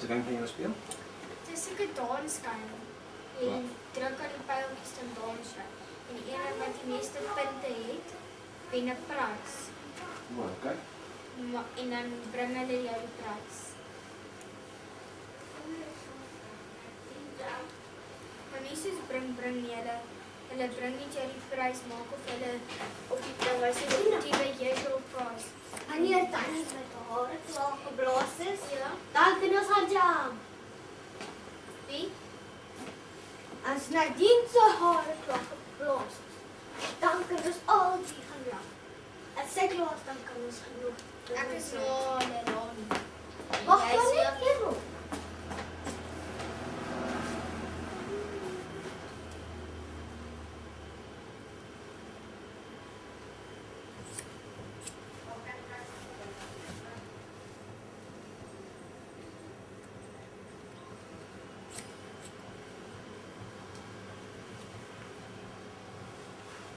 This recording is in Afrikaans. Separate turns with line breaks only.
Watter game gaan julle speel?
Dit is seker dansgame. Jy druk aan die pyltjies en dans jy. En die ene wat die meeste punte het, wen 'n prys.
Okay.
En dan bring hulle jou die prys. Maar nie soos bring nie, hulle bring nie jy die prys maak of hulle op die prys die by jy wil prys.
Wanneer tannie met hare klaar geblaas is,
Ja.
dan kan ons gaan jam.
Wie?
As Nadine se hare klaar geblaas is, dan kan ons al die gaan jam. As sy klaar is, dan kan ons genoeg.
Ek is nou nie.
Wag, kan ek